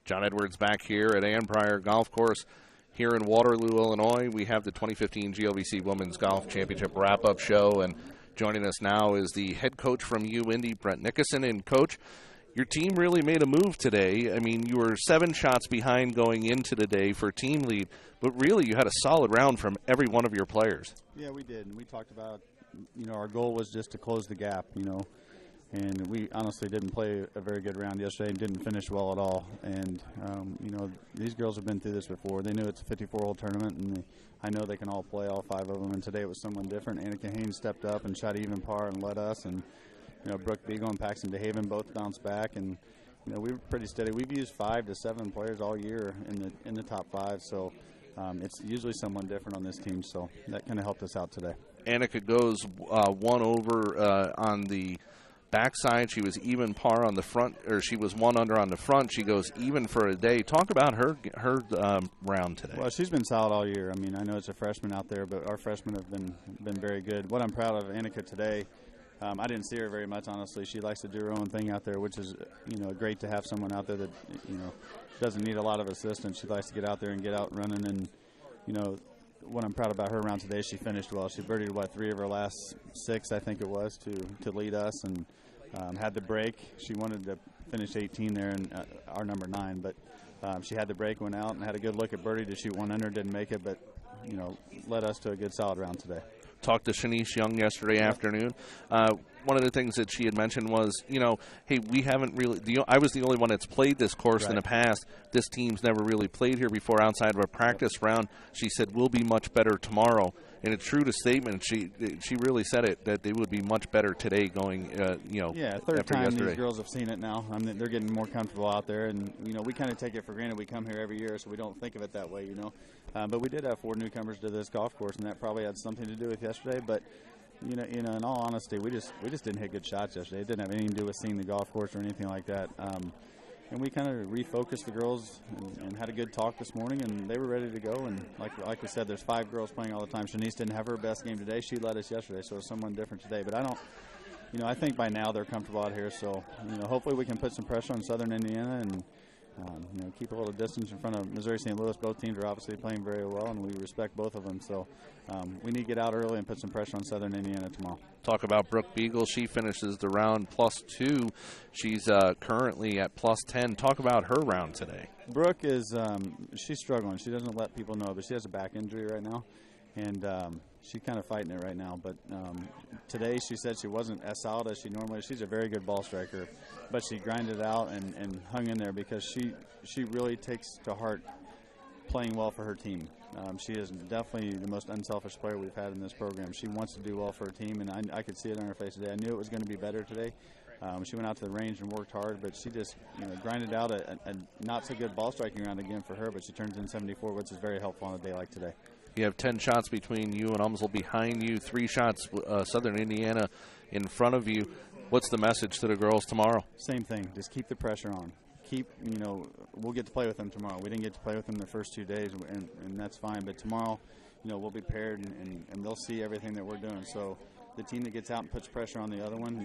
John Edwards back here at Ann Pryor Golf Course here in Waterloo, Illinois. We have the 2015 GLVC Women's Golf Championship wrap-up show, and joining us now is the head coach from UINDY, Brent Nicoson. And, Coach, your team really made a move today. I mean, you were 7 shots behind going into the day for team lead, but really you had a solid round from every one of your players. Yeah, we did, and we talked about, our goal was just to close the gap, and we honestly didn't play a very good round yesterday and didn't finish well at all. And, these girls have been through this before. They knew it's a 54-hole tournament, and I know they can all play, all 5 of them, and today it was someone different. Annika Haynes stepped up and shot even par and led us, and Brooke Beagle and Paxton DeHaven both bounced back, and we were pretty steady. We've used 5 to 7 players all year in the top 5, so it's usually someone different on this team, so that kind of helped us out today. Annika goes 1 over on the backside. She was even par on the front, or she was 1 under on the front. She goes even for a day. Talk about her round today. Well, she's been solid all year. I mean, I know it's a freshman out there, but our freshmen have been very good. What I'm proud of Annika today, I didn't see her very much, honestly. She likes to do her own thing out there, which is, great to have someone out there that, doesn't need a lot of assistance. She likes to get out there and get out running. And, what I'm proud about her around today, she finished well. She birdied, 3 of her last 6, I think it was, to lead us, and had the break. She wanted to finish 18 there, and our number 9, but she had the break, went out, and had a good look at birdie to shoot 1 under, didn't make it, but, led us to a good solid round today. Talked to Shanice Young yesterday afternoon. One of the things that she had mentioned was, hey, we haven't really I was the only one that's played this course in the past. This team's never really played here before outside of a practice round. She said, we'll be much better tomorrow. And it's true to statement. She really said it, that they would be much better today going, Yeah, third time yesterday. These girls have seen it now. I mean, they're getting more comfortable out there. And, we kind of take it for granted. We come here every year, so we don't think of it that way, But we did have 4 newcomers to this golf course, and that probably had something to do with yesterday. But, in all honesty, we just didn't hit good shots yesterday. It didn't have anything to do with seeing the golf course or anything like that. And we kind of refocused the girls and had a good talk this morning, and they were ready to go. And like we said, there's 5 girls playing all the time. Shanice didn't have her best game today. She led us yesterday, so it's someone different today. But I think by now they're comfortable out here. So, hopefully we can put some pressure on Southern Indiana and, keep a little distance in front of Missouri St. Louis. Both teams are obviously playing very well, and we respect both of them. So we need to get out early and put some pressure on Southern Indiana tomorrow. Talk about Brooke Beagle. She finishes the round +2. She's currently at +10. Talk about her round today. Brooke is she's struggling. She doesn't let people know, but she has a back injury right now, and she's kind of fighting it right now. But today she said she wasn't as solid as she normally is. She's a very good ball striker, but she grinded out and hung in there because she really takes to heart playing well for her team. She is definitely the most unselfish player we've had in this program. She wants to do well for her team, and I could see it on her face today. I knew it was going to be better today. She went out to the range and worked hard, but she just grinded out a not so good ball striking round again for her, but she turns in 74, which is very helpful on a day like today. You have 10 shots between you and Umsel behind you, 3 shots Southern Indiana in front of you. What's the message to the girls tomorrow? Same thing. Just keep the pressure on. We'll get to play with them tomorrow. We didn't get to play with them the first 2 days, and that's fine. But tomorrow, we'll be paired, and they'll see everything that we're doing. So the team that gets out and puts pressure on the other one,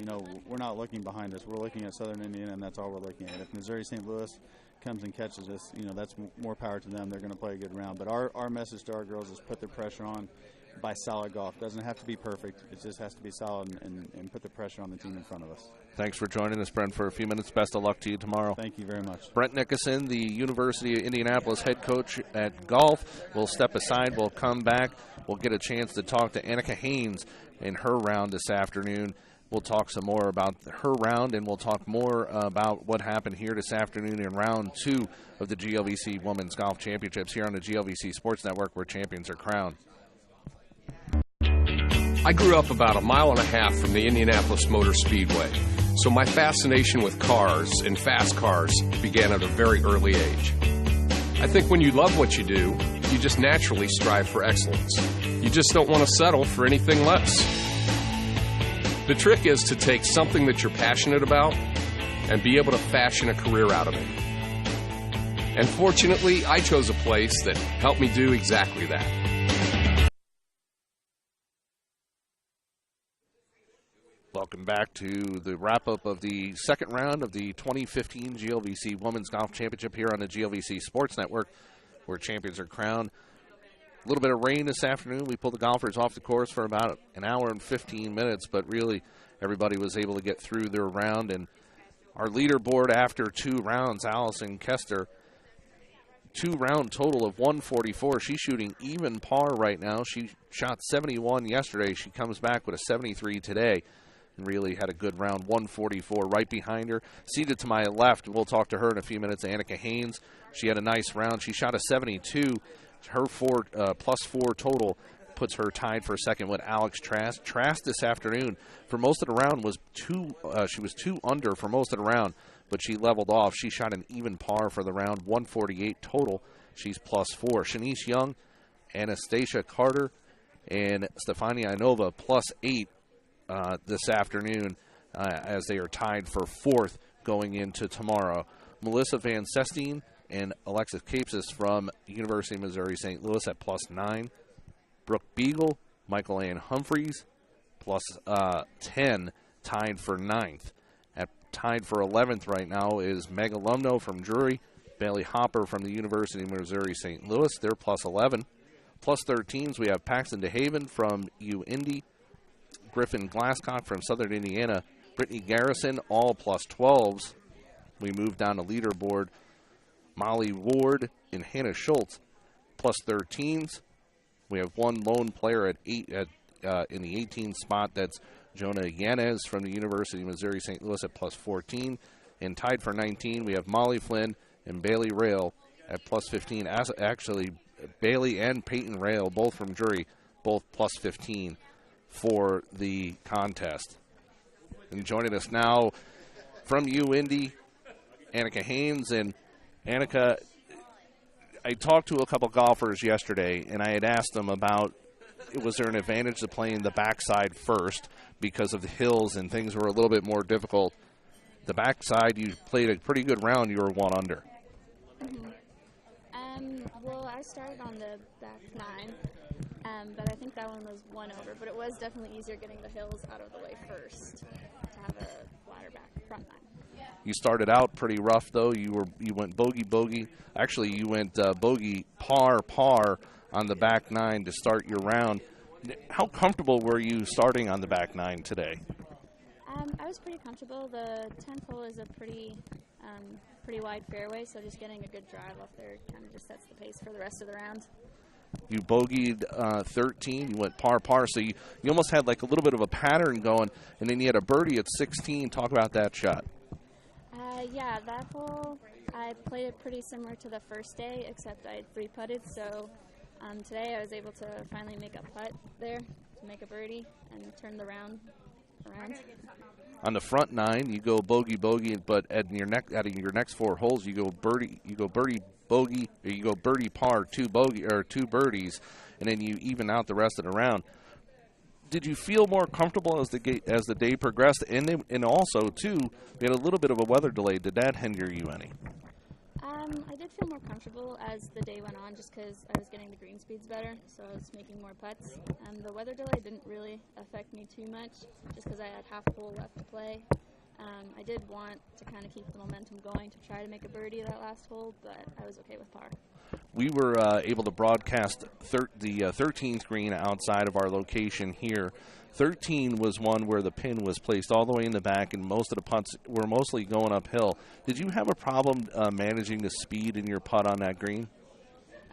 we're not looking behind us. We're looking at Southern Indiana, and that's all we're looking at. If Missouri St. Louis comes and catches us, that's more power to them. They're going to play a good round. But our message to our girls is put the pressure on by solid golf. Doesn't have to be perfect. It just has to be solid and put the pressure on the team in front of us. Thanks for joining us, Brent, for a few minutes. Best of luck to you tomorrow. Thank you very much. Brent Nicoson, the University of Indianapolis head coach at golf, will step aside. We'll come back. We'll get a chance to talk to Annika Haynes in her round this afternoon. We'll talk some more about her round, and we'll talk more about what happened here this afternoon in round 2 of the GLVC Women's Golf Championships here on the GLVC Sports Network, where champions are crowned. I grew up about 1.5 miles from the Indianapolis Motor Speedway, so my fascination with cars and fast cars began at a very early age. I think when you love what you do, you just naturally strive for excellence. You just don't want to settle for anything less. The trick is to take something that you're passionate about and be able to fashion a career out of it. And fortunately, I chose a place that helped me do exactly that. Welcome back. back to the wrap-up of the second round of the 2015 GLVC Women's Golf Championship here on the GLVC Sports Network, where champions are crowned. A little bit of rain this afternoon. We pulled the golfers off the course for about an hour and 15 minutes, but really everybody was able to get through their round. And our leaderboard after 2 rounds, Allison Kester, 2-round total of 144. She's shooting even par right now. She shot 71 yesterday. She comes back with a 73 today and really had a good round, 144. Right behind her, seated to my left, we'll talk to her in a few minutes, Annika Haynes. She had a nice round. She shot a 72. Her plus 4 total puts her tied for second with Alex Trask. Trask this afternoon, for most of the round, was she was 2 under for most of the round, but she leveled off. She shot an even par for the round, 148 total. She's plus 4. Shanice Young, Anastasia Carter, and Stefania Inova plus 8 this afternoon as they are tied for 4th going into tomorrow. Melissa Van Sestine and Alexis Capsis from University of Missouri St. Louis at plus 9. Brooke Beagle, Michael Ann Humphreys, plus 10, tied for 9th. Tied for 11th right now is Meg Alumno from Drury, Bailey Hopper from the University of Missouri St. Louis. They're plus 11. Plus 13s, we have Paxton DeHaven from UINDY, Griffin Glasscock from Southern Indiana, Brittany Garrison, all plus 12s. We move down the leaderboard. Molly Ward and Hannah Schultz, plus 13s. We have one lone player at in the 18th spot. That's Jonah Yanez from the University of Missouri St. Louis at plus 14. And tied for 19, we have Molly Flynn and Bailey Rail at plus 15. Actually, Bailey and Peyton Rail, both from Drury, both plus 15 for the contest. And joining us now from UIndy, Annika Haynes. And Annika, I talked to a couple golfers yesterday, and I had asked them about, was there an advantage to playing the backside first because of the hills and things were a little bit more difficult? The backside, you played a pretty good round. You were 1 under. Well, I started on the back 9, but I think that one was 1 over. But it was definitely easier getting the hills out of the way first to have a flatter back front 9. You started out pretty rough, though. You went bogey. Actually, you went bogey par on the back 9 to start your round. How comfortable were you starting on the back 9 today? I was pretty comfortable. The 10th hole is a pretty wide fairway, so just getting a good drive off there kind of just sets the pace for the rest of the round. You bogeyed 13. You went par, so you almost had like a little bit of a pattern going, and then you had a birdie at 16. Talk about that shot. Yeah, that hole, I played it pretty similar to the first day, except I 3-putted, so today I was able to finally make a putt there to make a birdie and turn the round around. On the front 9, you go bogey, but out of your next 4 holes, you go birdie, bogey, or you go birdie par, 2 birdies, and then you even out the rest of the round. Did you feel more comfortable as the day progressed? And also, too, we had a little bit of a weather delay. Did that hinder you any? I did feel more comfortable as the day went on just because I was getting the green speeds better, so I was making more putts. The weather delay didn't really affect me too much just because I had half a hole left to play. I did want to kind of keep the momentum going to try to make a birdie that last hole, but I was okay with par. We were able to broadcast the 13th green outside of our location here. 13 was one where the pin was placed all the way in the back, and most of the putts were mostly going uphill. Did you have a problem managing the speed in your putt on that green?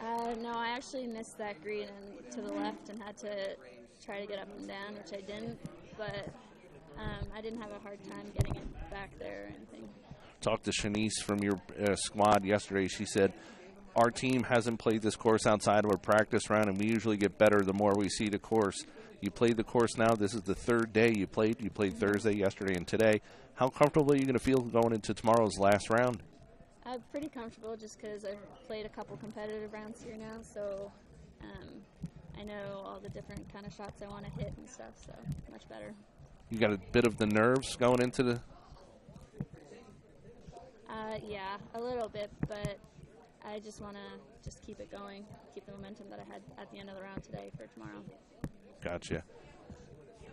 No, I actually missed that green and to the left and had to try to get up and down, which I didn't, but I didn't have a hard time getting it back there or anything. Talked to Shanice from your squad yesterday. She said, our team hasn't played this course outside of a practice round, and we usually get better the more we see the course. You played the course now. This is the 3rd day you played. You played Thursday, yesterday, and today. How comfortable are you going to feel going into tomorrow's last round? I'm pretty comfortable just because I've played a couple competitive rounds here now, so I know all the different kind of shots I want to hit and stuff, so much better. You got a bit of the nerves going into the... Yeah, a little bit, but I just want to just keep it going, keep the momentum that I had at the end of the round today for tomorrow. Gotcha.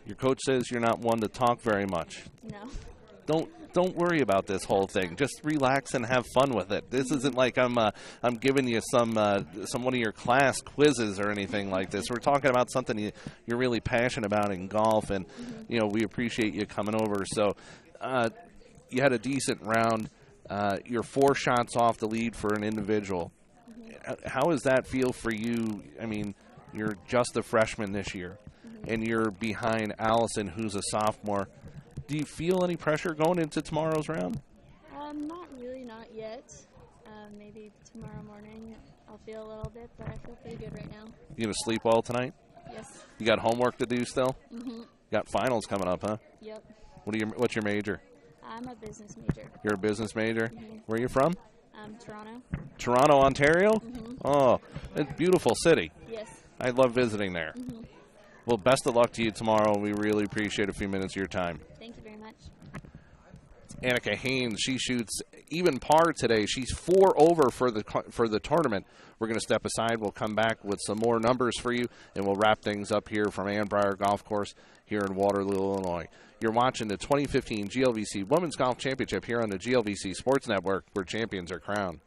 Your coach says you're not one to talk very much. No. Don't worry about this whole thing. Just relax and have fun with it. This isn't like I'm giving you some one of your class quizzes or anything like this. We're talking about something you're really passionate about in golf, and we appreciate you coming over. So you had a decent round. You're 4 shots off the lead for an individual. How does that feel for you? I mean, you're just a freshman this year, and you're behind Allison, who's a sophomore. Do you feel any pressure going into tomorrow's round? Not really, not yet. Maybe tomorrow morning I'll feel a little bit, but I feel pretty good right now. You gonna sleep well tonight? Yes. You got homework to do still? Mm-hmm. Got finals coming up, huh? Yep. What's your major? I'm a business major. You're a business major? Mm-hmm. Where are you from? Toronto. Toronto, Ontario? Mm-hmm. Oh, it's a beautiful city. Yes. I love visiting there. Mm-hmm. Well, best of luck to you tomorrow. We really appreciate a few minutes of your time. Thank you very much. Annika Haynes, she shoots even par today. She's 4 over for the tournament. We're going to step aside. We'll come back with some more numbers for you, and we'll wrap things up here from Annbriar Golf Course here in Waterloo, Illinois. You're watching the 2015 GLVC Women's Golf Championship here on the GLVC Sports Network, where champions are crowned.